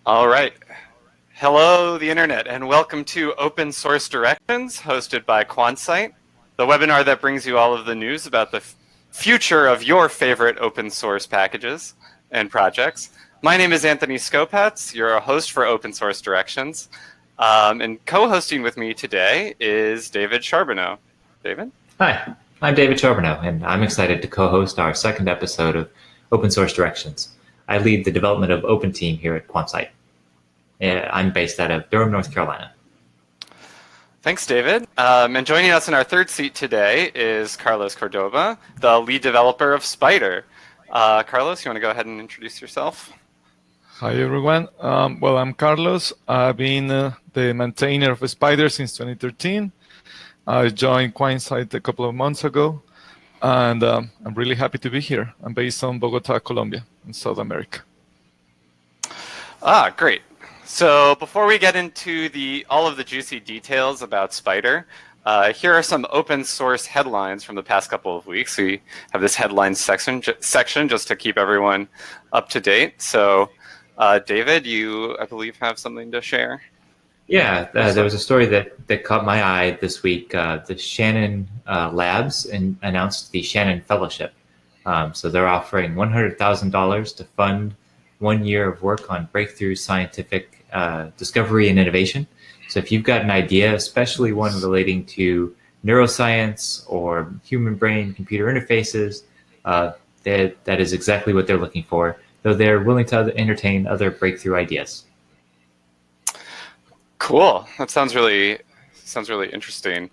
All right. Hello, the internet, and welcome to Open Source Directions, hosted by Quansight, the webinar that brings you all of the news about the future of your favorite open source packages and projects. My name is Anthony Skopats. You're a host for Open Source Directions. And co-hosting with me today is David Charbonneau. David? Hi, I'm David Charbonneau, and I'm excited to co-host our second episode of Open Source Directions. I lead the development of Open Team here at Quansight. I'm based out of Durham, North Carolina. Thanks, David. And joining us in our third seat today is Carlos Cordoba, the lead developer of Spyder. Carlos, you want to go ahead and introduce yourself? Hi, everyone. Well, I'm Carlos. I've been the maintainer of Spyder since 2013. I joined Quansight a couple of months ago, and I'm really happy to be here. I'm based on Bogota, Colombia, in South America. Great. So before we get into all of the juicy details about Spyder, here are some open source headlines from the past couple of weeks. We have this headlines section just to keep everyone up to date. So David, you, I believe, have something to share. Yeah, there was a story that caught my eye this week. The Shannon Labs announced the Shannon Fellowship. So they're offering $100,000 to fund 1 year of work on breakthrough scientific discovery and innovation. So if you've got an idea, especially one relating to neuroscience or human brain computer interfaces, that is exactly what they're looking for, though they're willing to entertain other breakthrough ideas. Cool. That sounds really interesting.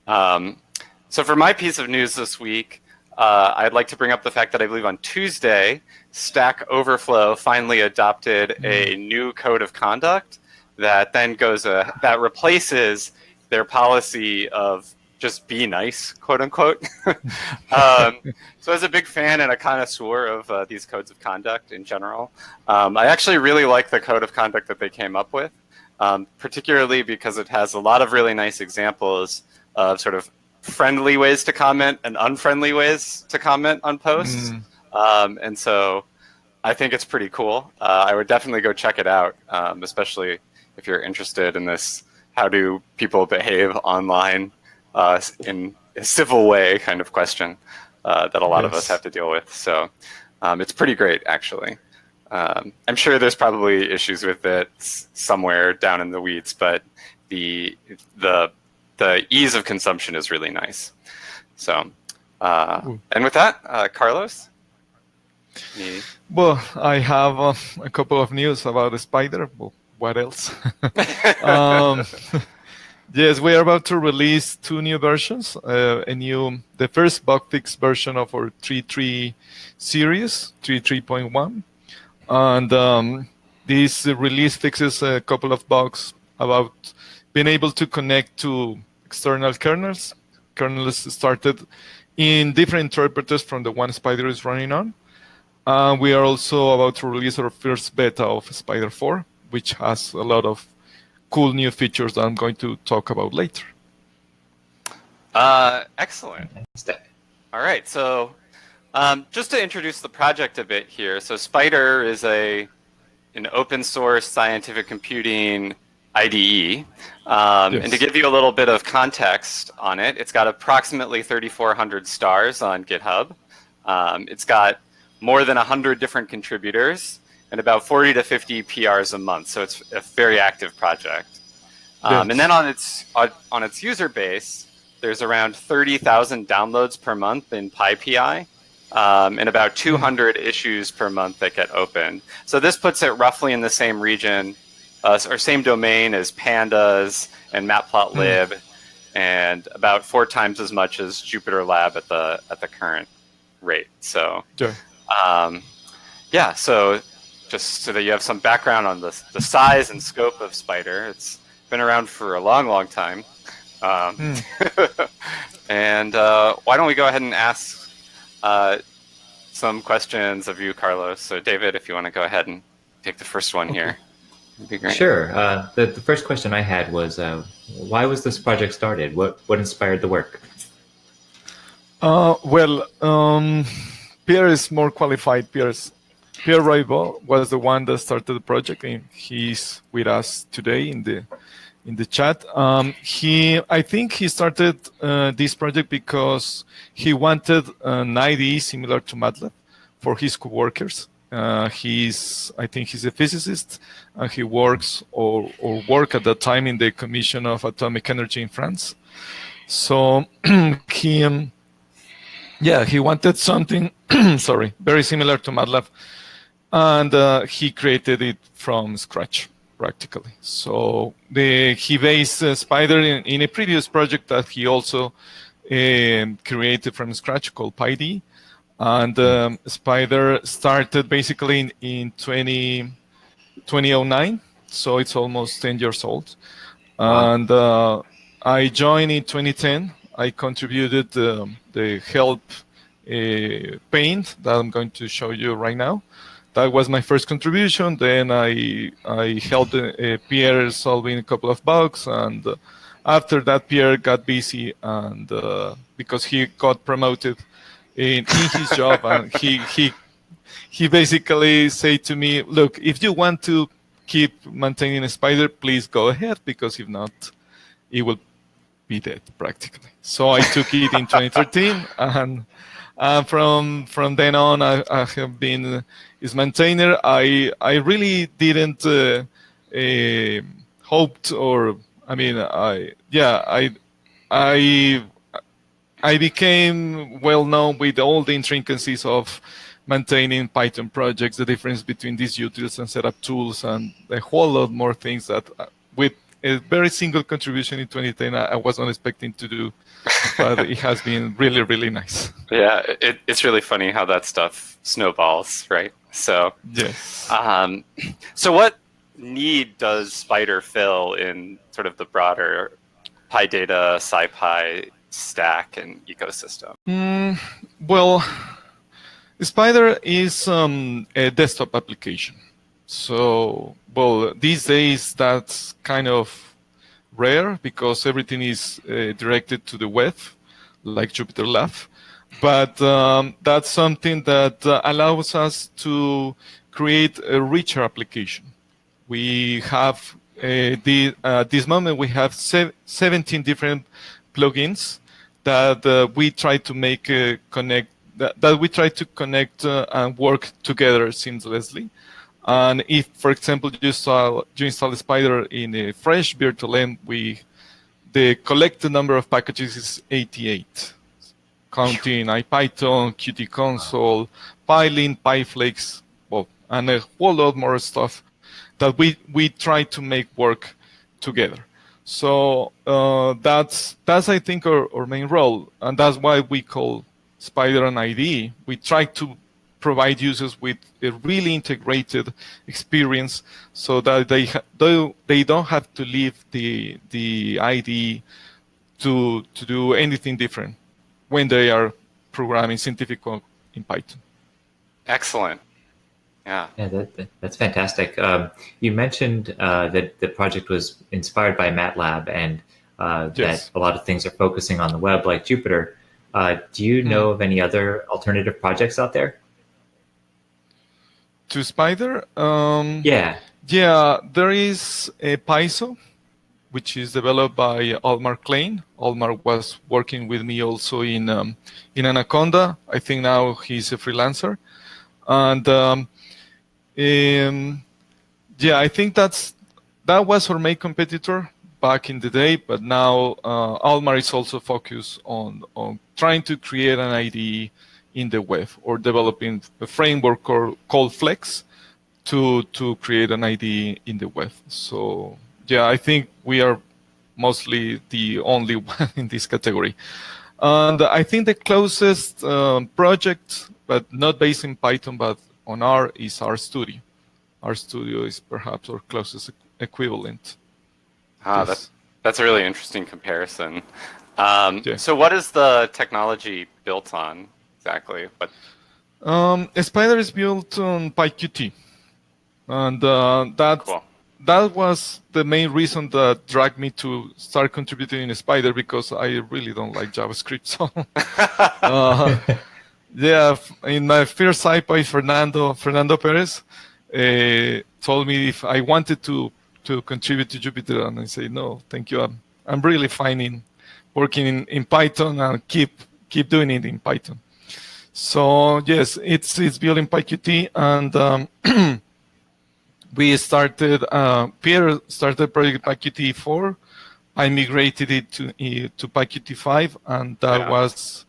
So for my piece of news this week, I'd like to bring up the fact that I believe on Tuesday, Stack Overflow finally adopted a new code of conduct that then that replaces their policy of just be nice, quote unquote. So as a big fan and a connoisseur of these codes of conduct in general, I actually really like the code of conduct that they came up with, particularly because it has a lot of really nice examples of sort of friendly ways to comment and unfriendly ways to comment on posts. And so I think it's pretty cool. I would definitely go check it out, especially if you're interested in this, how do people behave online in a civil way kind of question that a lot of us have to deal with. So it's pretty great, actually. I'm sure there's probably issues with it somewhere down in the weeds, but the ease of consumption is really nice. So, and with that, Carlos? Well, I have a couple of news about Spyder. Well, what else? Yes, we are about to release 2 new versions. The first bug fix version of our 3.3 series, 3.3.1. And this release fixes a couple of bugs about being able to connect to external kernels. Kernels started in different interpreters from the one Spyder is running on. We are also about to release our first beta of Spyder 4, which has a lot of cool new features that I'm going to talk about later. Excellent. All right, so just to introduce the project a bit here. So Spyder is an open source scientific computing IDE. And to give you a little bit of context on it, it's got approximately 3,400 stars on GitHub. It's got more than 100 different contributors and about 40 to 50 PRs a month. So it's a very active project. And then on its user base, there's around 30,000 downloads per month in PyPI, and about 200 issues per month that get opened. So this puts it roughly in the same region, or same domain as Pandas and Matplotlib, and about 4 times as much as JupyterLab at the current rate. So, yeah. So just so that you have some background on the size and scope of Spyder, it's been around for a long, long time. And why don't we go ahead and ask some questions of you, Carlos. So David, if you want to go ahead and take the first one here, that'd be great. Sure. The first question I had was, why was this project started? What inspired the work? Well, Pierre is more qualified. Pierre Pierre Raibo was the one that started the project, and he's with us today in the chat. I think he started this project because he wanted an IDE similar to MATLAB for his coworkers. I think he's a physicist, and he works or worked at that time in the Commission of Atomic Energy in France. So he wanted something, very similar to MATLAB, and he created it from scratch, practically. So he based Spyder in a previous project that he also created from scratch called PyD. And Spyder started basically in 2009, so it's almost 10 years old. Wow. And I joined in 2010. I contributed the help pane that I'm going to show you right now. That was my first contribution. Then I helped Pierre solving a couple of bugs, and after that, Pierre got busy, and because he got promoted in his job, and he basically said to me, "Look, if you want to keep maintaining a Spyder, please go ahead, because if not, it will be dead practically." So I took it in 2013, and from then on, I have been his maintainer. I really didn't hoped, or I mean, I became well known with all the intricacies of maintaining Python projects, the difference between these utils and setup tools, and a whole lot more things that with a very single contribution in 2010 I was not expecting to do, but it has been really, really nice. Yeah, it's really funny how that stuff snowballs, right? So yes. So what need does Spyder fill in sort of the broader PyData, SciPy stack and ecosystem? Well, Spyder is a desktop application. So, well, these days that's kind of rare because everything is directed to the web, like Jupyter Lab. But that's something that allows us to create a richer application. We have, at this moment, we have 17 different plugins that we try to make connect, that we try to connect and work together seamlessly. And if, for example, you install Spyder in a fresh virtual env, the collected number of packages is 88, counting IPython, Qt console, Pylint, PyFlakes, well, and a whole lot more stuff that we try to make work together. So that's I think our main role, and that's why we call Spyder an IDE. We try to provide users with a really integrated experience, so that they don't have to leave the IDE to do anything different when they are programming scientific in Python. Excellent. Yeah, that's fantastic. You mentioned that the project was inspired by MATLAB, and Yes. that a lot of things are focusing on the web, like Jupyter. Do you know of any other alternative projects out there? To Spyder? Yeah, there is a Pyso, which is developed by Almar Klein. Almar was working with me also in Anaconda. I think now he's a freelancer. And I think that was our main competitor back in the day, but now Almar is also focused on trying to create an IDE in the web, or developing a framework called Flex to create an IDE in the web. So I think we are mostly the only one in this category. And I think the closest project, but not based in Python, but on R, is RStudio. RStudio is perhaps our closest equivalent. Yes. That's a really interesting comparison. Yeah. So what is the technology built on exactly? Spyder is built on PyQt, and Cool. that was the main reason that dragged me to start contributing in Spyder, because I really don't like JavaScript. So Yeah, in my first SciPy, Fernando Perez told me if I wanted to contribute to Jupyter, and I say no, thank you. I'm really fine in working in Python and keep doing it in Python. So yes, it's built in PyQt, and we started. Pierre started project PyQt 4. I migrated it to PyQt 5, and that was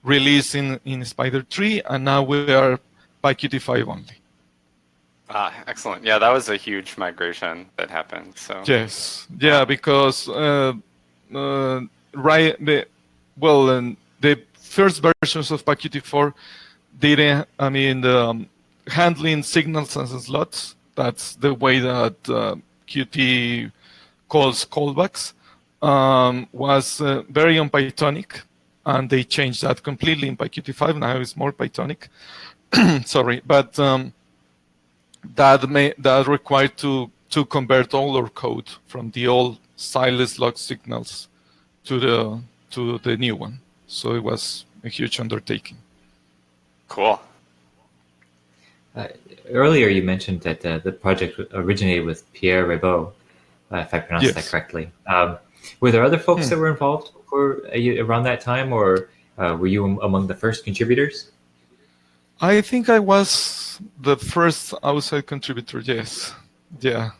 released in Spyder 3, and now we are PyQt 5 only. Excellent. Yeah, that was a huge migration that happened. So Yes, yeah, because the first versions of PyQt 4 didn't. I mean, handling signals and slots. That's the way that Qt calls callbacks. Was very unPythonic, and they changed that completely in PyQt 5. Now it's more Pythonic. Sorry, but that required to convert all our code from the old stylus log signals to the new one. So it was a huge undertaking. Cool. Earlier, you mentioned that the project originated with Pierre Rebaud, if I pronounced that correctly. Were there other folks that were involved around that time, or were you among the first contributors? I think I was the first outside contributor. Yes, yeah.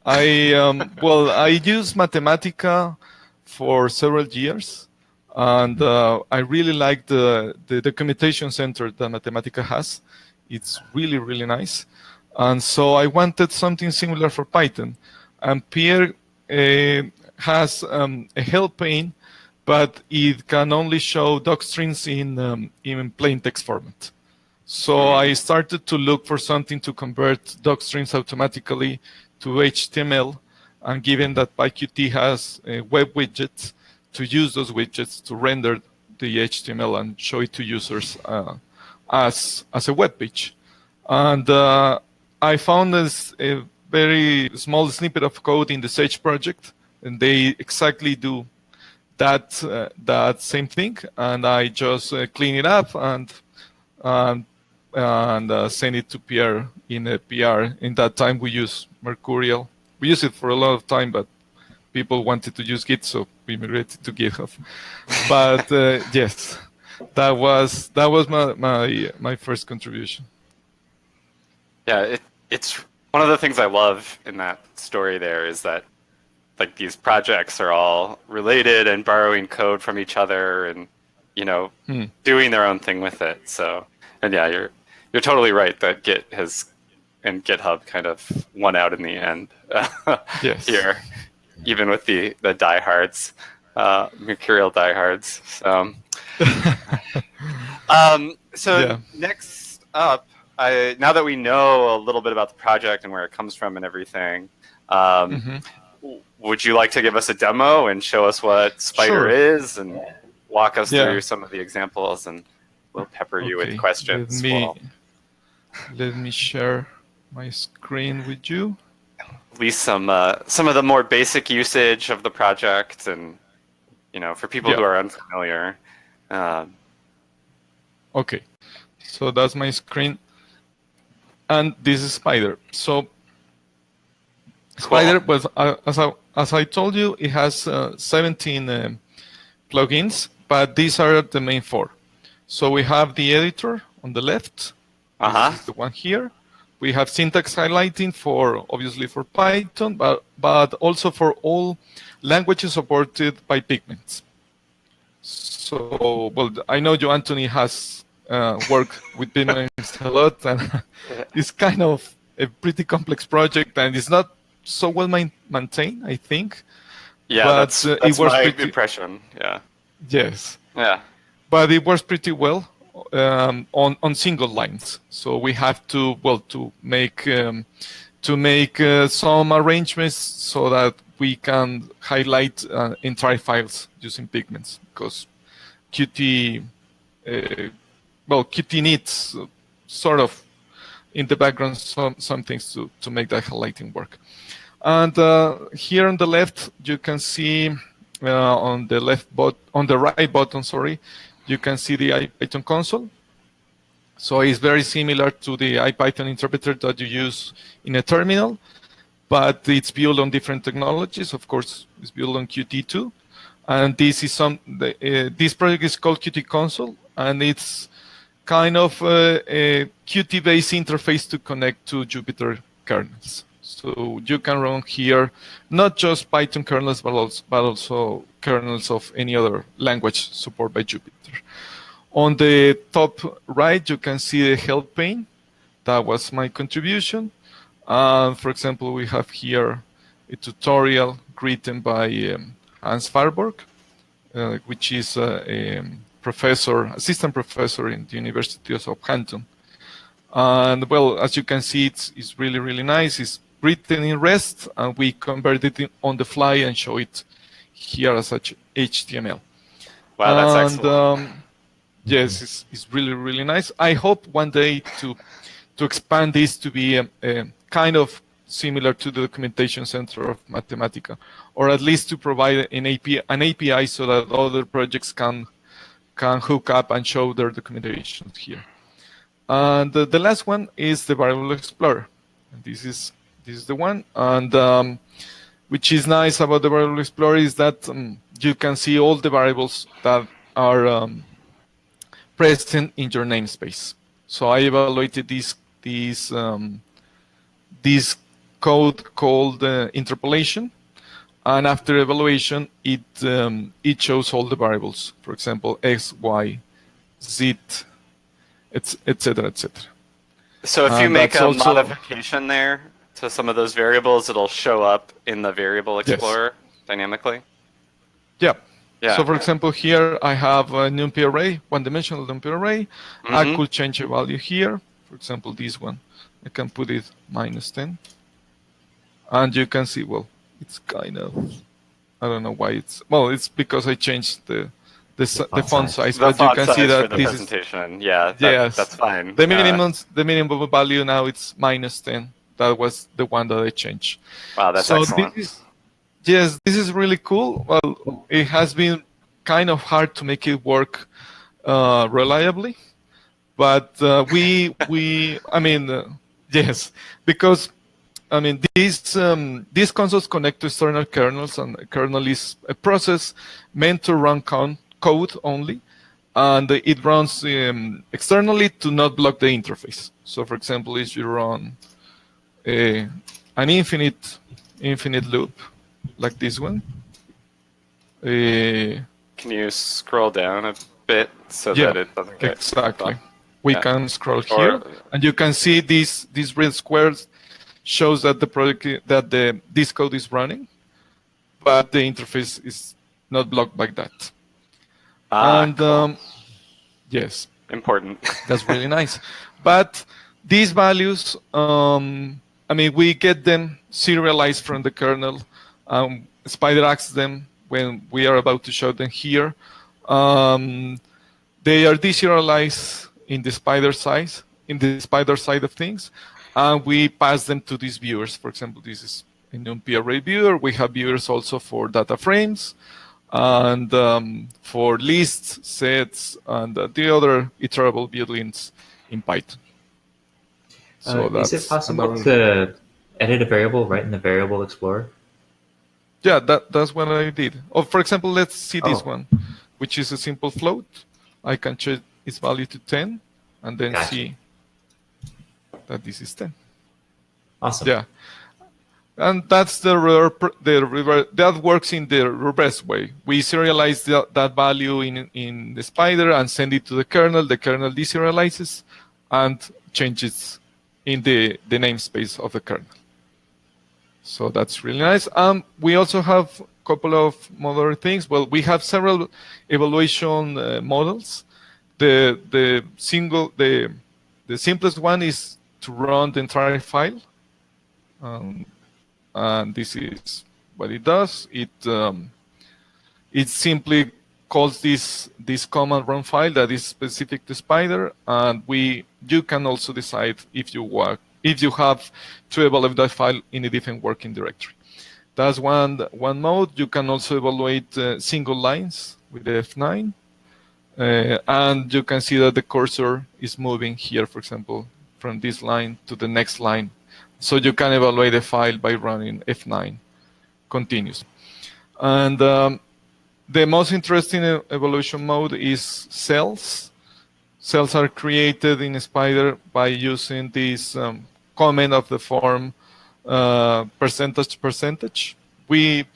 I used Mathematica for several years, and I really like the documentation center that Mathematica has. It's really, really nice. And so I wanted something similar for Python. And Pierre has a help pane, but it can only show docstrings in plain text format. So I started to look for something to convert docstrings automatically to HTML. And given that PyQt has web widgets, to use those widgets to render the HTML and show it to users as a web page. And I found this a very small snippet of code in the Sage project, and they exactly do that same thing. And I just clean it up and send it to Pierre in a PR. In that time, we use Mercurial. We use it for a lot of time, but people wanted to use Git, so we migrated to GitHub. But yes, that was my first contribution. Yeah, it's one of the things I love in that story there is that like these projects are all related and borrowing code from each other and doing their own thing with it. So, and yeah, you're totally right that Git and GitHub kind of won out in the end yes. here, even with the diehards, Mercurial diehards. So next up, now that we know a little bit about the project and where it comes from and everything, would you like to give us a demo and show us what Spyder is and walk us through some of the examples, and we'll pepper you with questions. Let me share my screen with you. At least some of the more basic usage of the project, and for people who are unfamiliar. Okay, so that's my screen, and this is Spyder. So Spyder was, as I told you, it has 17 plugins, but these are the main 4. So we have the editor on the left. This is the one here. We have syntax highlighting obviously for Python, but also for all languages supported by Pigments. So, I know you, Anthony, has worked with Pigments a lot, and it's kind of a pretty complex project, and it's not so well maintained, I think. Yeah, but, that's it was my impression. Yeah. Yes. Yeah. But it works pretty well on single lines. So we have to make some arrangements so that we can highlight entire files using Pigments, because Qt needs sort of in the background some things to make that highlighting work. And here on the left, you can see on the right button, you can see the IPython console. So it's very similar to the IPython interpreter that you use in a terminal, but it's built on different technologies. Of course, it's built on Qt2. And this is this project is called Qt Console, and it's kind of a Qt-based interface to connect to Jupyter kernels. So you can run here not just Python kernels, but also kernels of any other language supported by Jupyter. On the top right, you can see the help pane. That was my contribution. For example, we have here a tutorial written by Hans Farborg, which is a assistant professor in the University of Southampton. And well, as you can see, it's really, really nice. It's written in REST, and we converted it on the fly and show it here as such HTML. Wow, that's excellent. Yes, it's really, really nice. I hope one day to expand this to be a kind of similar to the documentation center of Mathematica, or at least to provide an API so that other projects can hook up and show their documentation here. And the last one is the Variable Explorer. And this is the one. And which is nice about the Variable Explorer is that you can see all the variables that are present in your namespace. So I evaluated this code called interpolation, and after evaluation, it shows all the variables. For example, x, y, z, etc., etc. So if you make a modification there to some of those variables, it'll show up in the Variable Explorer dynamically? Yeah. So for example, here I have a NumPy array, one-dimensional NumPy array. I could change a value here. For example, this one. I can put it -10. And you can see, well, it's kind of, I don't know why it's because I changed the font size, but you can see that this presentation. That's fine. The minimum value now it's -10. That was the one that I changed. Wow, that's excellent. This is really cool. Well, it has been kind of hard to make it work reliably, but yes, because these consoles connect to external kernels, and a kernel is a process meant to run code only, and it runs externally to not block the interface. So, for example, if you run an infinite loop like this one, can you scroll down a bit so that it doesn't get exactly? We can scroll here, and you can see these red squares shows that this code is running, but the interface is not blocked by that. Cool. Yes, important. That's really nice. But these values, we get them serialized from the kernel. Spyder acts them when we are about to show them here. They are deserialized in the Spyder side of things, and we pass them to these viewers. For example, this is a NumPy array viewer. We have viewers also for data frames and for lists, sets, and the other iterable built-ins in Python. So is it possible to edit a variable right in the Variable Explorer? Yeah, that's what I did. For example, let's see this one, which is a simple float. I can change its value to 10, and then see that this is 10. Awesome. Yeah, and that's that works in the reverse way. We serialize that value in the Spyder and send it to the kernel. The kernel deserializes and changes in the namespace of the kernel. So that's really nice. We also have a couple of other things. Well, we have several evaluation models. The simplest one is to run the entire file, and this is what it does. It simply calls this command run file that is specific to Spyder, and you can also decide if you have to evaluate that file in a different working directory. That's one mode. You can also evaluate single lines with F9. And you can see that the cursor is moving here, for example, from this line to the next line. So you can evaluate the file by running F9 continuous. And the most interesting evaluation mode is cells. Cells are created in Spyder by using this comment of the form percentage. We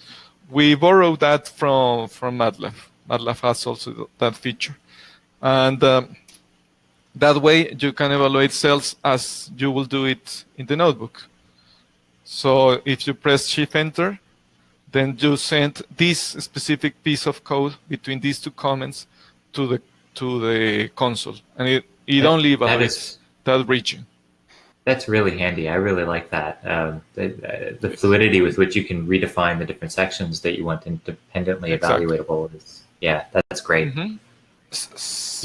borrowed that from MATLAB. MATLAB has also that feature. And that way you can evaluate cells as you will do it in the notebook. So if you press Shift-Enter, then you send this specific piece of code between these two comments to the console, and it only evaluates that region. That's really handy. I really like that. The fluidity with which you can redefine the different sections that you want independently evaluatable is, that's great. Mm-hmm.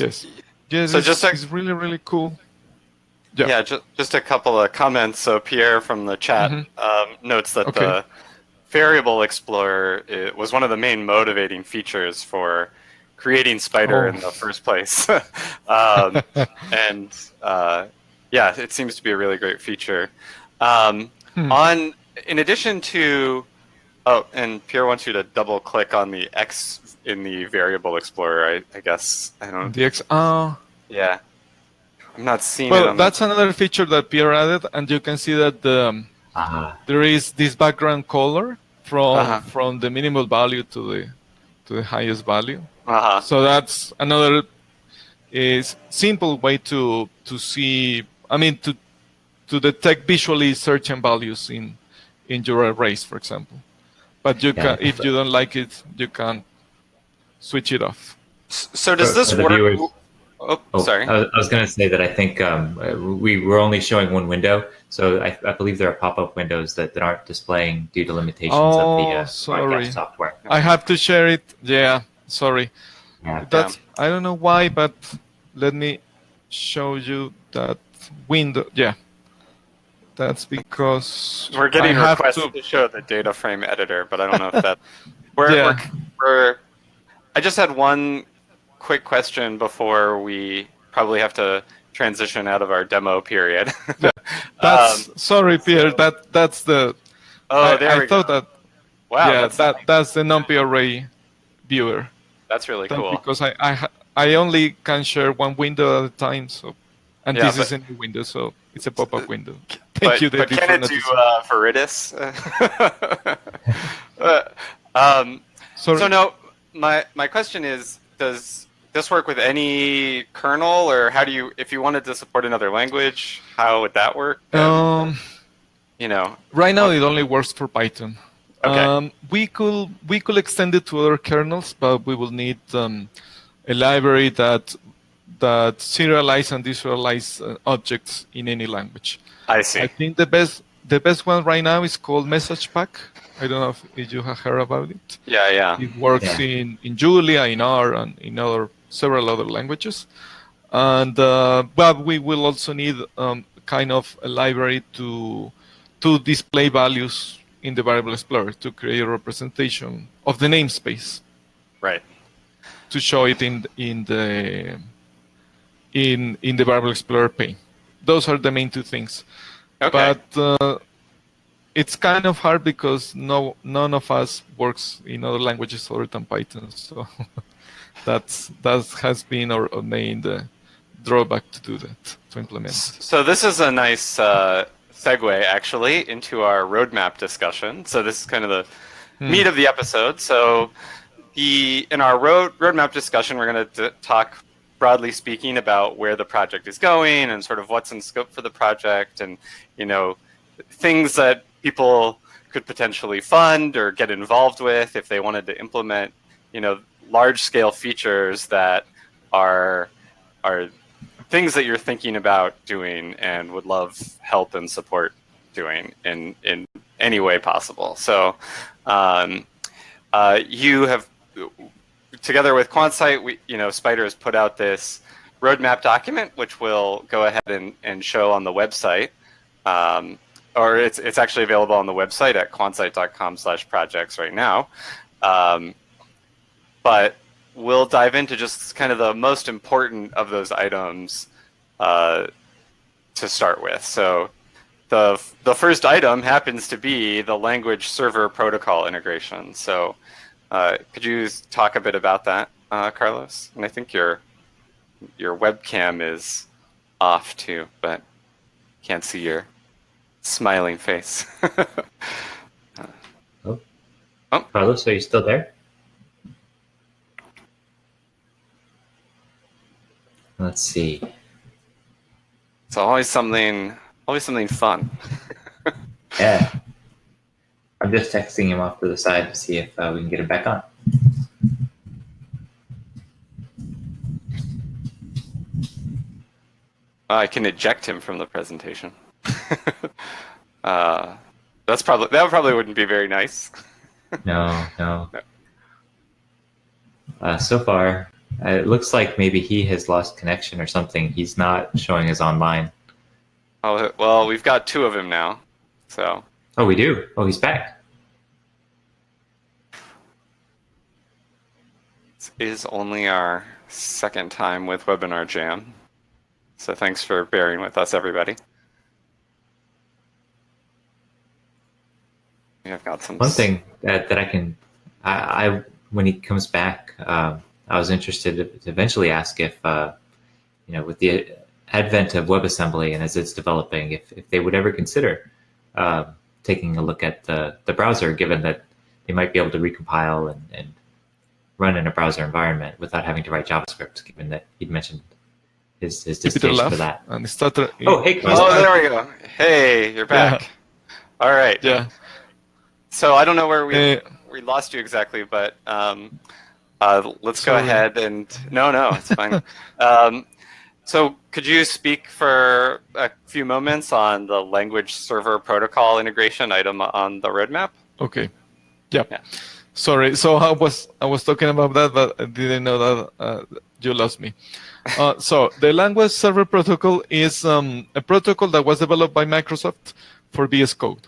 Yes. Yes. So it's really, really cool. Yeah. Just a couple of comments. So Pierre from the chat notes that the variable explorer was one of the main motivating features for creating Spyder in the first place. It seems to be a really great feature. In addition to, and Pierre wants you to double click on the X in the variable explorer. I guess I don't. The X. Yeah, I'm not seeing it. Well, that's another feature that Pierre added, and you can see that there is this background color from the minimal value to the highest value. So that's another simple way to see. I mean, to detect visually certain values in your arrays, for example. But you can, if you don't like it, you can switch it off. So does this work? Viewers, sorry. I was going to say that I think we were only showing one window, so I believe there are pop-up windows that aren't displaying due to limitations of the broadcast software. I have to share it. Yeah, sorry. Yeah. I don't know why, but let me show you that window. Yeah. That's because we're getting requests to show the data frame editor, but I don't know if that. I just had one quick question before we probably have to transition out of our demo period. Sorry, Pierre. That's the. Oh, there we go. I thought that. Wow. Yeah, that's the NumPy array viewer. That's really cool. Because I only can share one window at a time, so this is a new window, so it's a pop-up window. Thank you, David. But can it do Viridis? So no, my question is, does this work with any kernel, or how do you, if you wanted to support another language, how would that work? Right now it only works for Python. Okay. We could extend it to other kernels, but we will need a library that serialize and deserialize objects in any language. I see. I think the best one right now is called MessagePack. I don't know if you have heard about it. Yeah. It works in Julia, in R, and in several other languages. And but we will also need kind of a library to display values in the variable explorer to create a representation of the namespace. Right. To show it in the variable explorer pane. Those are the main two things. Okay. But it's kind of hard because none of us works in other languages other than Python. So that has been our main drawback to do that, to implement. So this is a nice segue actually into our roadmap discussion. So this is kind of the meat of the episode. So in our roadmap discussion, we're going to talk, broadly speaking, about where the project is going and sort of what's in scope for the project, and things that people could potentially fund or get involved with if they wanted to implement large-scale features that are things that you're thinking about doing and would love help and support doing in any way possible. So you have, together with Quansight, Spyder has put out this roadmap document, which we'll go ahead and show on the website. Or it's actually available on the website at quansight.com/projects right now. But we'll dive into just kind of the most important of those items to start with. So the first item happens to be the language server protocol integration. So could you talk a bit about that, Carlos? And I think your webcam is off too, but can't see your smiling face. Oh, Carlos, are you still there? Let's see. It's always something fun. Yeah. I'm just texting him off to the side to see if we can get him back on. I can eject him from the presentation. That probably wouldn't be very nice. No. So far, it looks like maybe he has lost connection or something. He's not showing us online. Oh, well, we've got two of him now. So. Oh, we do? Oh, he's back. This is only our second time with Webinar Jam. So thanks for bearing with us, everybody. I've got some. One thing that I can, when he comes back, I was interested to eventually ask if, with the advent of WebAssembly and as it's developing, if they would ever consider taking a look at the browser, given that they might be able to recompile and run in a browser environment without having to write JavaScript, given that he'd mentioned his distaste for that. And Hey, oh, there we go. Hey, you're back. Yeah. All right. Yeah. So I don't know where we lost you exactly, but let's go ahead and no, it's fine. So could you speak for a few moments on the language server protocol integration item on the roadmap? Okay. Yeah. Sorry. So I was talking about that, but I didn't know that you lost me. So the language server protocol is a protocol that was developed by Microsoft for VS Code.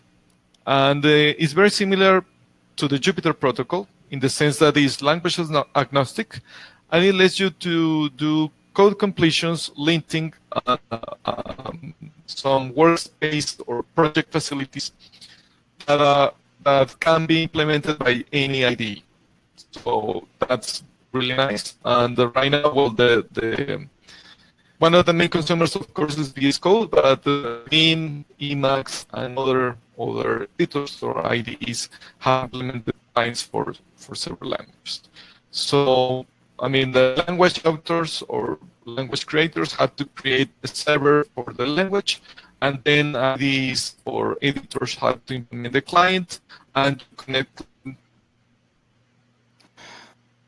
And it's very similar to the Jupyter protocol in the sense that it's language agnostic, and it lets you to do code completions, linting, some workspace or project facilities that can be implemented by any IDE. So that's really nice. And right now, well, one of the main consumers, of course, is VS Code, but Vim, Emacs, and other editors or IDEs have implemented lines for several languages. So, I mean, the language authors or language creators have to create a server for the language, and then IDEs or editors have to implement the client and connect.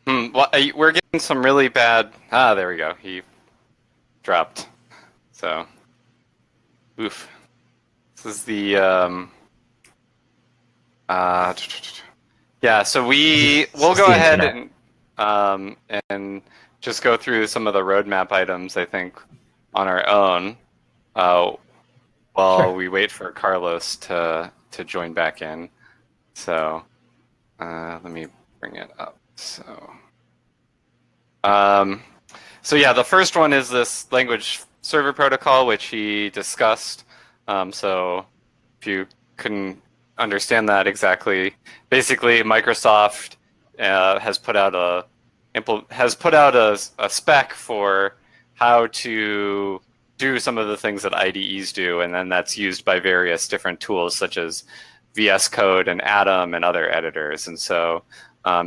Well, we're getting some really bad. There we go. He dropped. So, oof. This is the yeah. So we'll go ahead and just go through some of the roadmap items, I think, on our own while we wait for Carlos to join back in. So let me bring it up. So yeah, the first one is this language server protocol, which he discussed. So if you couldn't understand that exactly, basically Microsoft has put out a spec for how to do some of the things that IDEs do, and then that's used by various different tools such as VS Code and Atom and other editors. And so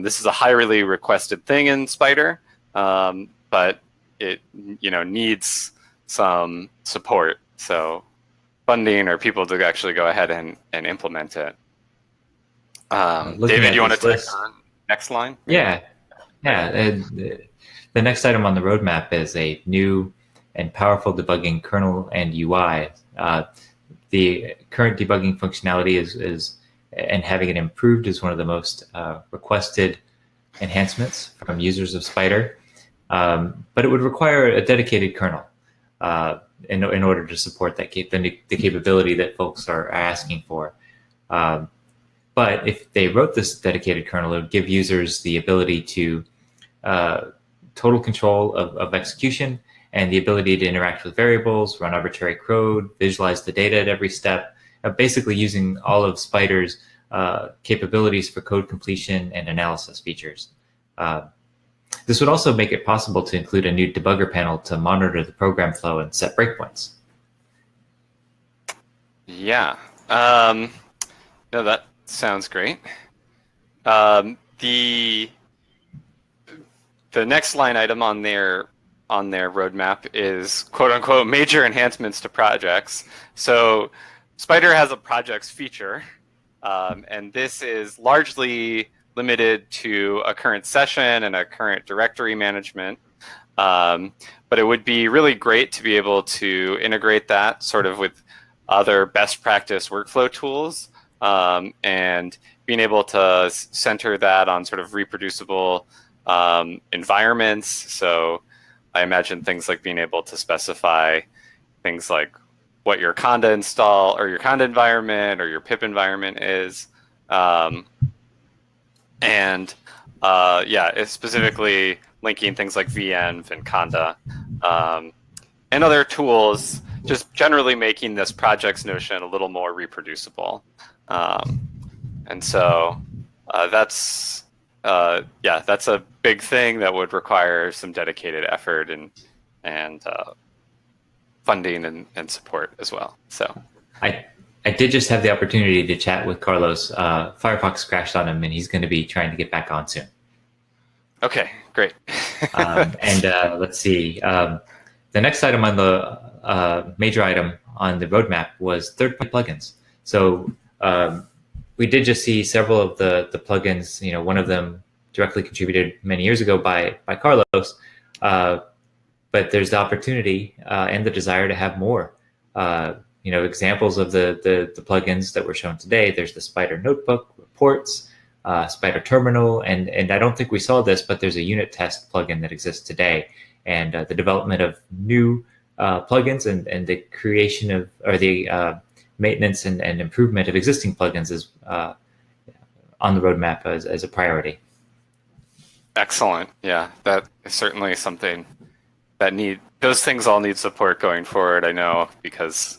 this is a highly requested thing in Spyder, but it needs some support. So funding or people to actually go ahead and implement it. David, you want to take the next line? Yeah. The next item on the roadmap is a new and powerful debugging kernel and UI. The current debugging functionality is and having it improved is one of the most requested enhancements from users of Spyder. But it would require a dedicated kernel in order to support that the capability that folks are asking for. But if they wrote this dedicated kernel, it would give users the ability to total control of execution and the ability to interact with variables, run arbitrary code, visualize the data at every step, basically using all of Spyder's capabilities for code completion and analysis features. This would also make it possible to include a new debugger panel to monitor the program flow and set breakpoints. Yeah, no, that sounds great. The next line item on their roadmap is quote unquote major enhancements to projects. So Spyder has a projects feature, and this is largely limited to a current session and a current directory management. But it would be really great to be able to integrate that sort of with other best practice workflow tools, and being able to center that on sort of reproducible environments. So I imagine things like being able to specify things like what your Conda install or your Conda environment or your pip environment is. It's specifically linking things like venv and Conda and other tools, just generally making this projects notion a little more reproducible. And so that's a big thing that would require some dedicated effort and funding and support as well. So I did just have the opportunity to chat with Carlos. Firefox crashed on him, and he's going to be trying to get back on soon. Okay, great. Let's see. The next item on the major item on the roadmap was third-party plugins. So we did just see several of the plugins. One of them directly contributed many years ago by Carlos, but there's the opportunity and the desire to have more. Examples of the plugins that were shown today. There's the Spyder Notebook, Reports, Spyder Terminal, and I don't think we saw this, but there's a unit test plugin that exists today. And the development of new plugins and the creation of, or the maintenance and improvement of existing plugins is on the roadmap as a priority. Excellent. Yeah, that is certainly something that those things all need support going forward, I know, because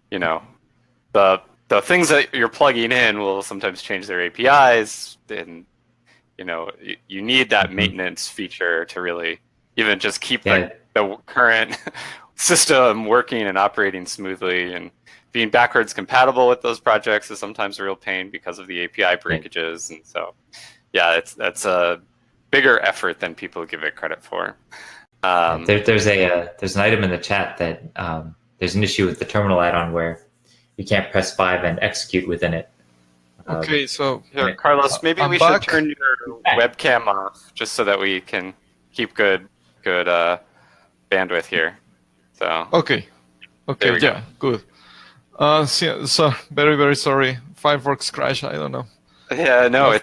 the things that you're plugging in will sometimes change their APIs, and you need that maintenance feature to really even just keep the current system working and operating smoothly. And being backwards compatible with those projects is sometimes a real pain because of the API breakages. And so, that's a bigger effort than people give it credit for. There's an item in the chat that there's an issue with the terminal add-on where you can't press 5 and execute within it. Okay, so here, Carlos, maybe we should turn your webcam off just so that we can keep good bandwidth here. So okay, yeah, good. So very, very sorry. Firefox crash. I don't know. Yeah, no, I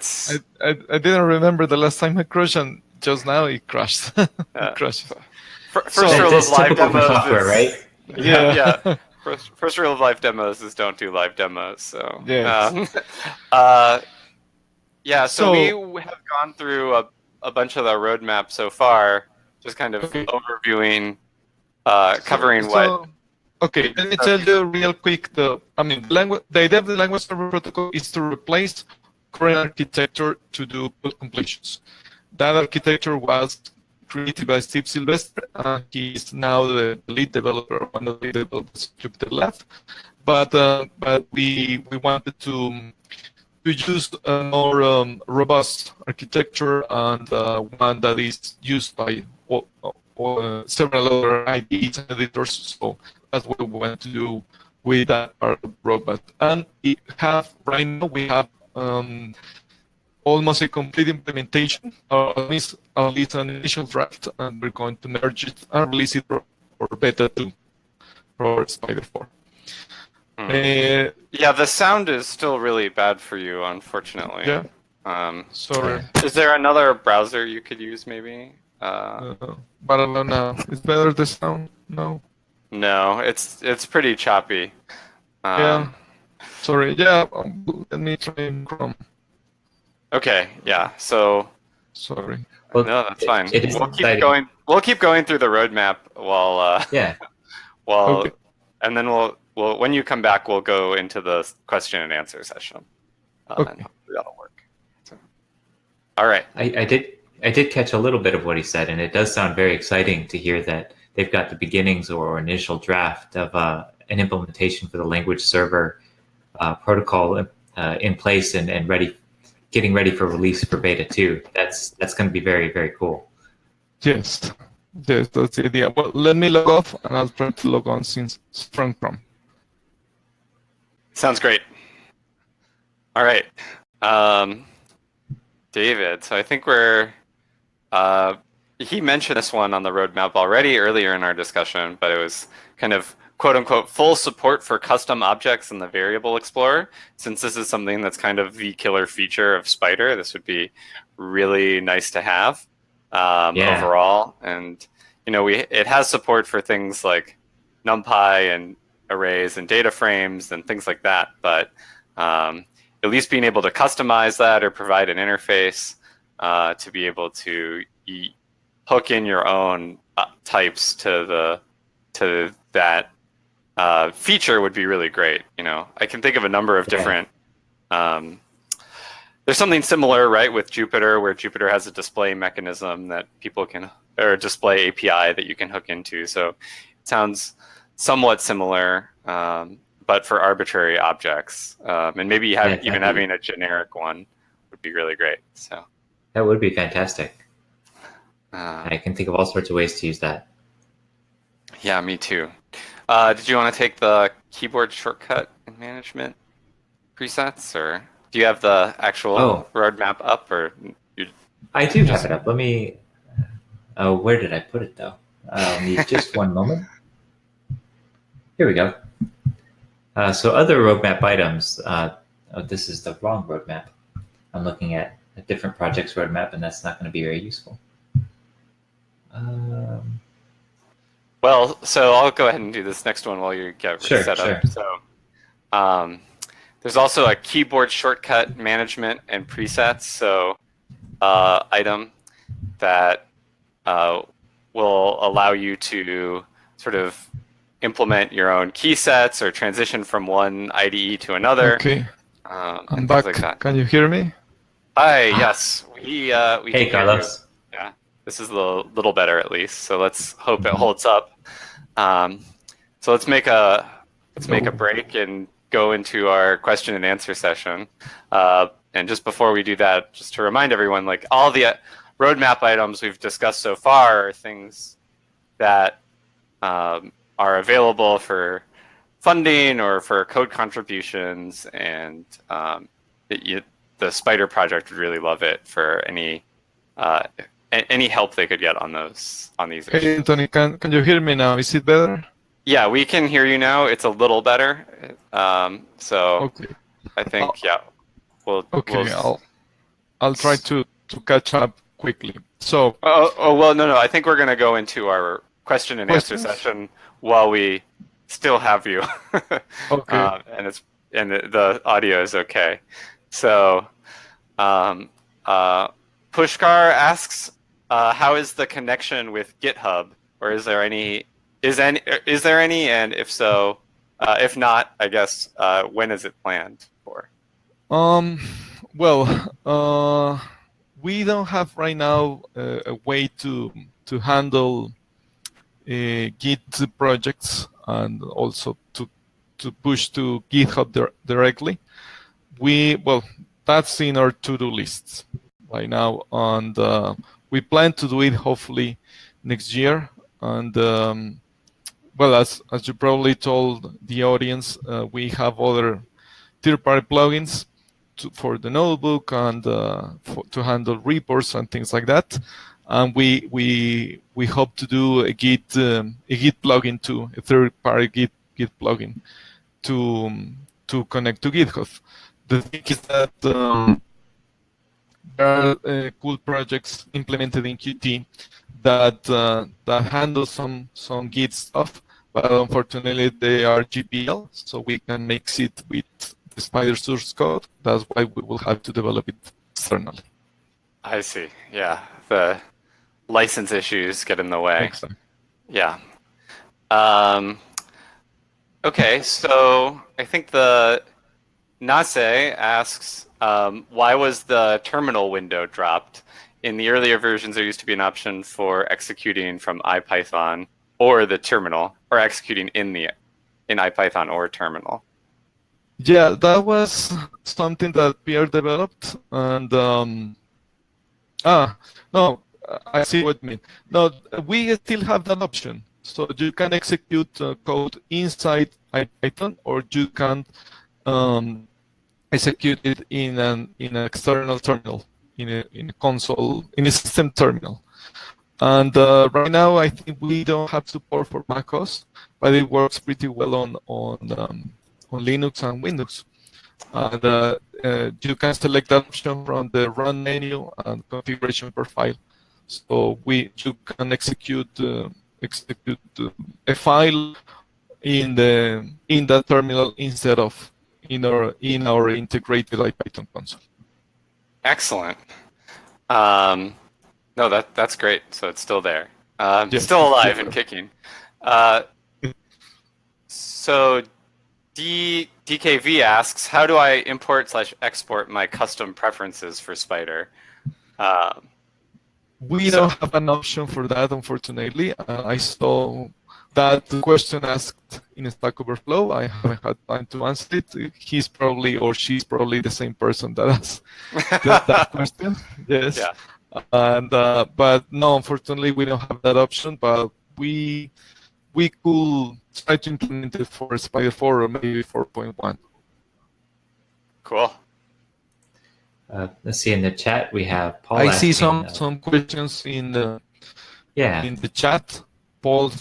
didn't remember the last time it crashed, and just now it crashed. It crashed. First rule of live demos software, right? Yeah. First rule of live demos is don't do live demos. So so we have gone through a bunch of the roadmap so far, just kind of overviewing, covering what. Okay, let me tell you real quick. The idea of the language server protocol is to replace current architecture to do code completions. That architecture was created by Steve Sylvester. He is now the lead developer, one of the lead developers of Jupyter Lab. But we wanted to use a more robust architecture and one that is used by several other IDEs and editors. So that's what we want to do with that part of the roadmap. And right now we have almost a complete implementation, or at least an initial draft, and we're going to merge it and release it for beta 2 for Spyder 4. The sound is still really bad for you, unfortunately. Yeah. Sorry. Is there another browser you could use, maybe? But I don't know. Is better the sound? No. No, it's pretty choppy. Yeah. Sorry. Yeah. Let me try Chrome. Okay. Yeah. So Sorry. Well, No, that's fine. It is We'll keep exciting. going. We'll keep going through the roadmap while Yeah. Okay. and then we'll when you come back, we'll go into the question and answer session. Okay. And hopefully that'll work. So, all right. I did catch a little bit of what he said, and it does sound very exciting to hear that they've got the beginnings or initial draft of an implementation for the language server protocol in place and getting ready for release for beta 2. That's going to be very, very cool. Yes. Yes, that's the idea. Well, let me log off, and I'll try to log on since from Chrome. Sounds great. All right. David, so I think he mentioned this one on the roadmap already earlier in our discussion, but it was kind of quote unquote full support for custom objects in the variable explorer. Since this is something that's kind of the killer feature of Spyder, this would be really nice to have overall. And it has support for things like NumPy and arrays and data frames and things like that, but at least being able to customize that or provide an interface to be able to hook in your own types to that feature would be really great. I can think of a number of different. There's something similar, right, with Jupyter, where Jupyter has a display mechanism that people can, or a display API that you can hook into. So it sounds somewhat similar. But for arbitrary objects, and maybe even having a generic one would be really great. So that would be fantastic. I can think of all sorts of ways to use that. Yeah, me too. Did you want to take the keyboard shortcut and management presets, or do you have the actual roadmap up? Or I do have it up. Let me. Where did I put it though? Need just one moment. Here we go. So other roadmap items, this is the wrong roadmap. I'm looking at a different project's roadmap, and that's not going to be very useful. Well, so I'll go ahead and do this next one while you get set up. So there's also a keyboard shortcut management and presets, so item that will allow you to sort of implement your own key sets or transition from one IDE to another. Okay. I'm back. Like that. Can you hear me? Hi. Yes. We hey, Carlos. Yeah. This is a little better at least. So let's hope it holds up. So let's make a break and go into our question and answer session. And just before we do that, just to remind everyone, like all the roadmap items we've discussed so far are things that are available for funding or for code contributions, and the Spyder project would really love it for any help they could get on these issues. Hey, Anthony, can you hear me now? Is it better? Yeah, we can hear you now. It's a little better. Okay. I think I'll try to catch up quickly. So. No. I think we're going to go into our question and answer session while we still have you. Okay. And the audio is okay. So, Pushkar asks, how is the connection with GitHub, or is there any? And if so, if not, I guess when is it planned for? Well, we don't have right now a way to handle Git projects and also to push to GitHub directly. That's in our to-do lists right now, and we plan to do it hopefully next year. And as you probably told the audience, we have other third-party plugins for the notebook and to handle reports and things like that. And we hope to do a Git plugin too, a third-party Git plugin to connect to GitHub. The thing is that there are cool projects implemented in Qt that handle some Git stuff, but unfortunately they are GPL, so we can mix it with the Spyder source code. That's why we will have to develop it externally. I see. Yeah, the license issues get in the way. Exactly. Yeah. Um, okay, so I think the Nase asks, why was the terminal window dropped? In the earlier versions, there used to be an option for executing from IPython or the terminal, or executing in IPython or terminal. Yeah, that was something that Pierre developed, and no, I see what you mean. No, we still have that option, so you can execute code inside IPython, or you can execute it in an external terminal, in a console, in a system terminal. And right now, I think we don't have support for macOS, but it works pretty well on Linux and Windows. And you can select that option from the Run menu and configuration profile. So you can execute a file in that terminal instead of in our integrated IPython console. Excellent. No, that's great. So it's still there. Yes, still alive and kicking. So DKV asks, how do I import/export my custom preferences for Spyder? We don't have an option for that, unfortunately. I saw that question asked in Stack Overflow. I haven't had time to answer it. He's probably, or she's probably, the same person that asked that question. Yes. Yeah. And but no, unfortunately, we don't have that option. But we could try to implement it for Spyder 4 or maybe 4.1. Cool. Let's see, in the chat we have Paul. I see asking, some questions in the chat. Paul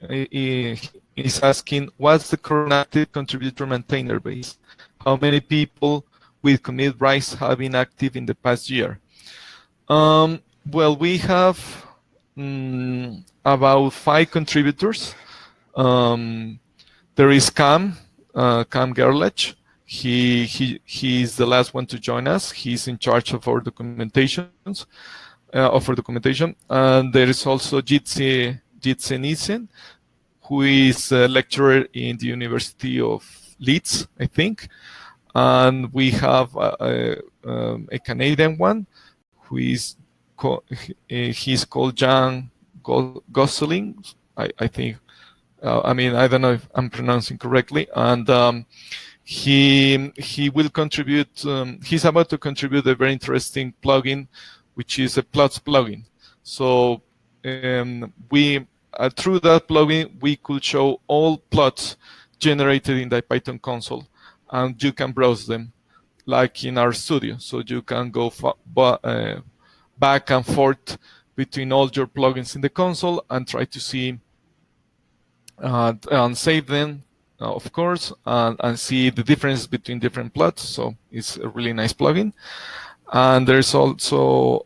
is asking, what's the current active contributor maintainer base? How many people with commit rise have been active in the past year? Well, we have about 5 contributors. There is Cam Gerlach. He's the last one to join us. He's in charge of our documentation. And there is also Jitse Nissen, who is a lecturer in the University of Leeds, I think. And we have a Canadian one, who is he's called Jan Gosselin, I think. I mean, I don't know if I'm pronouncing correctly. And he will contribute. He's about to contribute a very interesting plugin, which is a plots plugin. So we through that plugin, we could show all plots generated in the Python console, and you can browse them like in our studio. So you can go back and forth between all your plugins in the console and try to see and save them, of course, and see the difference between different plots. So it's a really nice plugin. And there's also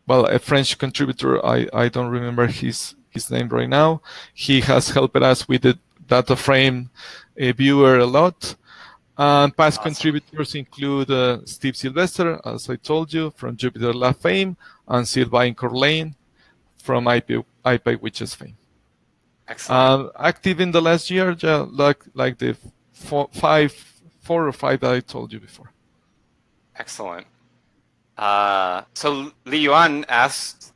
a French contributor. I don't remember his name right now. He has helped us with the data frame viewer a lot. And past contributors include Steve Sylvester, as I told you, from Jupyter Lab fame, and Sylvain Corlain from IPyWitches fame. Excellent. Active in the last year, like the 4 or 5 that I told you before. Excellent. So Li Yuan asks,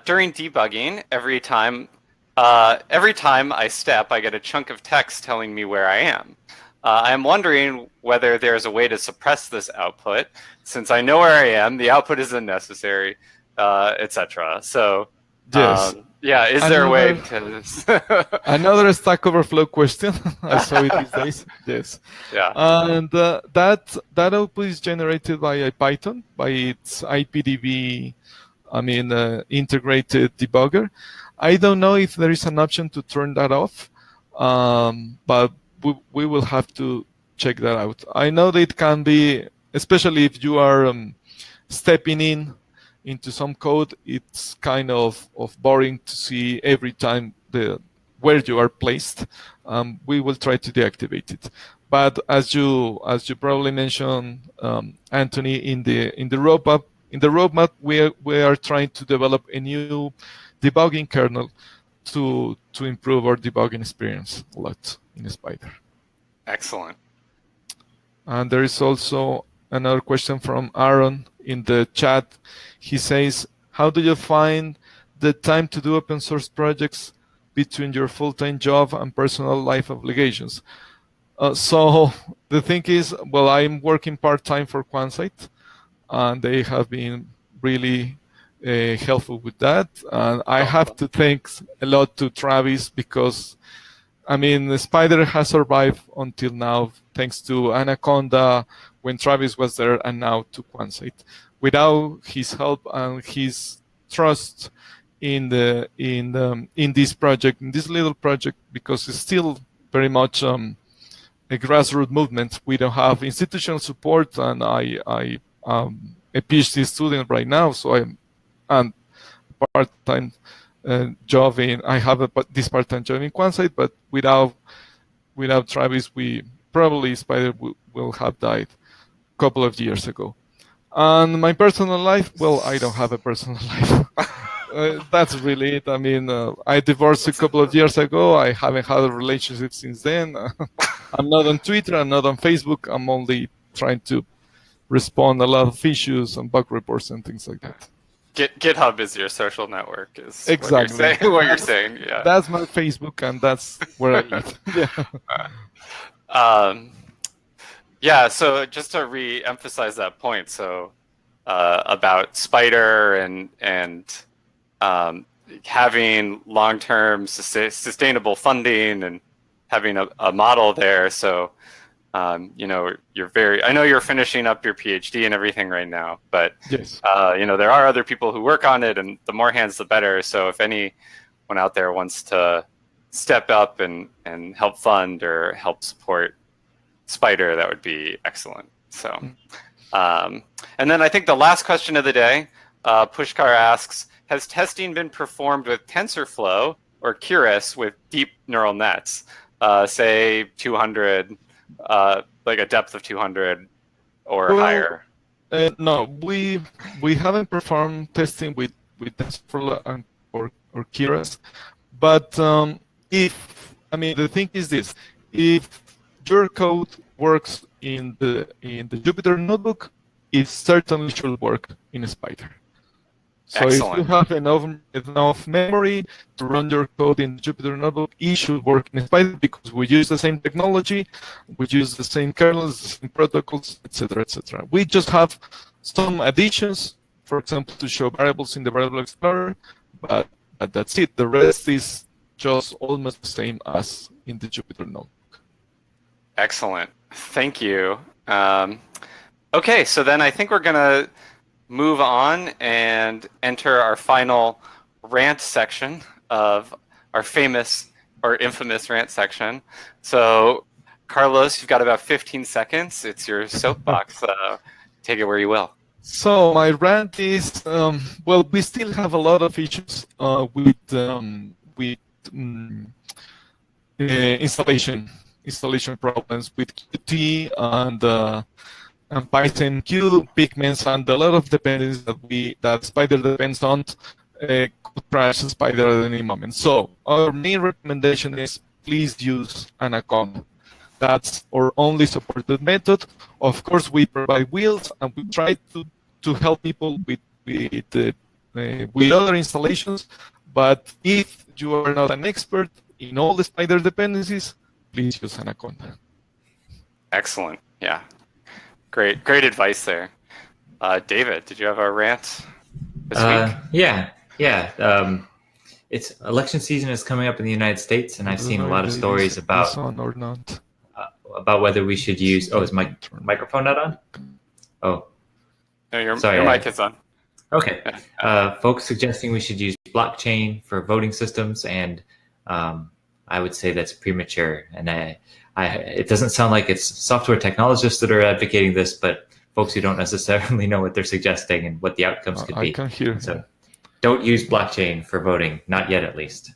during debugging, every time I step, I get a chunk of text telling me where I am. I'm wondering whether there's a way to suppress this output, since I know where I am, the output is unnecessary, etc. So, yes. Is there a way to... Another Stack Overflow question. I saw it these days. Yes. Yeah. And that output is generated by Python, by its IPDB, integrated debugger. I don't know if there is an option to turn that off, but we will have to check that out. I know that it can be, especially if you are stepping into some code, it's kind of boring to see every time where you are placed. We will try to deactivate it. But as you probably mentioned, Anthony, in the roadmap, we are trying to develop a new debugging kernel to improve our debugging experience a lot in Spyder. Excellent. And there is also another question from Aaron in the chat. He says, how do you find the time to do open source projects between your full-time job and personal life obligations? So the thing is, well, I'm working part-time for Quansight, and they have been really helpful with that. And I have to thank a lot to Travis, because I mean, Spyder has survived until now thanks to Anaconda when Travis was there, and now to Quansight. Without his help and his trust in this project, in this little project, because it's still very much a grassroots movement. We don't have institutional support, and I'm a PhD student right now, so I'm part-time job I have this part-time job in Quansight, but without Travis, Spyder will have died a couple of years ago. And my personal life, well, I don't have a personal life. That's really it. I mean, I divorced a couple of years ago. I haven't had a relationship since then. I'm not on Twitter. I'm not on Facebook. I'm only trying to respond a lot of issues and bug reports and things like that. GitHub is your social network, is exactly what you're saying. Yeah, that's my Facebook, and that's where I live. Yeah. So just to re-emphasize that point, so about Spyder and having long-term sustainable funding and having a model there. So you know, I know you're finishing up your PhD and everything right now, but yes. You know, there are other people who work on it, and the more hands, the better. So if anyone out there wants to step up and help fund or help support Spyder, that would be excellent. So, and then I think the last question of the day, Pushkar asks, has testing been performed with TensorFlow or Keras with deep neural nets, say 200, like a depth of 200 or higher? No, we haven't performed testing with TensorFlow or Keras, but the thing is this: if your code works in the Jupyter notebook, it certainly should work in Spyder. So excellent. If you have enough memory to run your code in Jupyter Notebook, it should work in Spyder, because we use the same technology, we use the same kernels, the same protocols, etc., etc. We just have some additions, for example, to show variables in the Variable Explorer, but that's it. The rest is just almost the same as in the Jupyter Notebook. Excellent. Thank you. Okay, so then I think we're going to move on and enter our final rant section of our famous or infamous rant section. So, Carlos, you've got about 15 seconds. It's your soapbox. Take it where you will. So my rant is, well, we still have a lot of issues with installation problems with Qt and PythonQ, pigments, and a lot of dependencies that Spyder depends on could crash Spyder at any moment. So our main recommendation is please use Anaconda. That's our only supported method. Of course, we provide wheels, and we try to help people with other installations. But if you are not an expert in all the Spyder dependencies, please use Anaconda. Excellent. Yeah. Great advice there. David, did you have a rant this week? Yeah. It's election season is coming up in the United States, and I've seen a lot of stories about or not. About whether we should use. Oh, is my microphone not on? Oh, no, your sorry. Mic is on. Okay. Folks suggesting we should use blockchain for voting systems, and I would say that's premature. And it doesn't sound like it's software technologists that are advocating this, but folks who don't necessarily know what they're suggesting and what the outcomes could be. I can hear. So don't use blockchain for voting, not yet at least.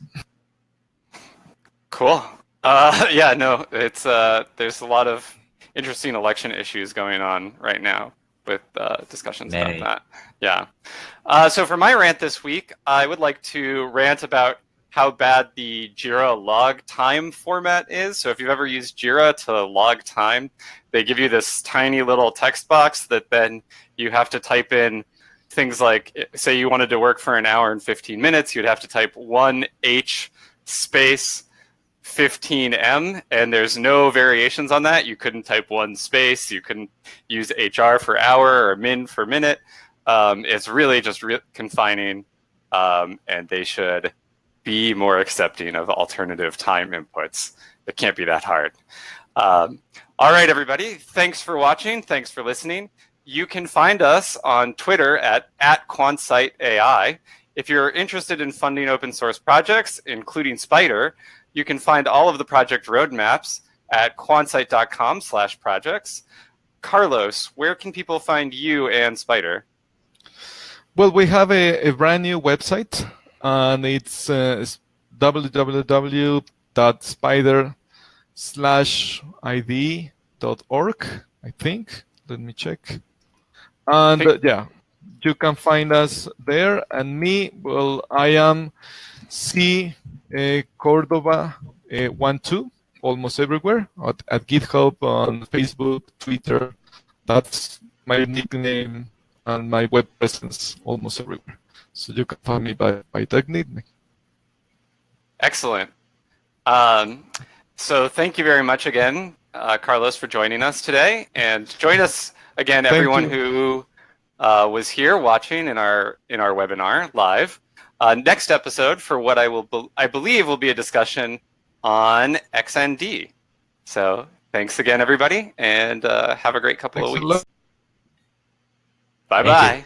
Cool. Yeah, no, it's there's a lot of interesting election issues going on right now with discussions about that. Yeah. So for my rant this week, I would like to rant about how bad the Jira log time format is. So if you've ever used Jira to log time, they give you this tiny little text box that then you have to type in things like, say you wanted to work for an hour and 15 minutes, you'd have to type 1H space 15M, and there's no variations on that. You couldn't type one space. You couldn't use HR for hour or min for minute. It's really just confining, and they should be more accepting of alternative time inputs. It can't be that hard. All right, everybody. Thanks for watching. Thanks for listening. You can find us on Twitter at @QuansightAI. If you're interested in funding open source projects, including Spyder, you can find all of the project roadmaps at quansight.com/projects. Carlos, where can people find you and Spyder? Well, we have a brand new website, and it's www.spyder/id.org, I think. Let me check. And yeah, you can find us there. And me, well, I am C. Cordova 12, almost everywhere, at GitHub, on Facebook, Twitter. That's my nickname and my web presence almost everywhere. So you can find me by that nickname. Excellent. So thank you very much again, Carlos, for joining us today. And join us again, everyone who was here watching in our webinar live. Next episode for what I believe will be a discussion on XND. So thanks again, everybody, and have a great couple of weeks. Bye-bye.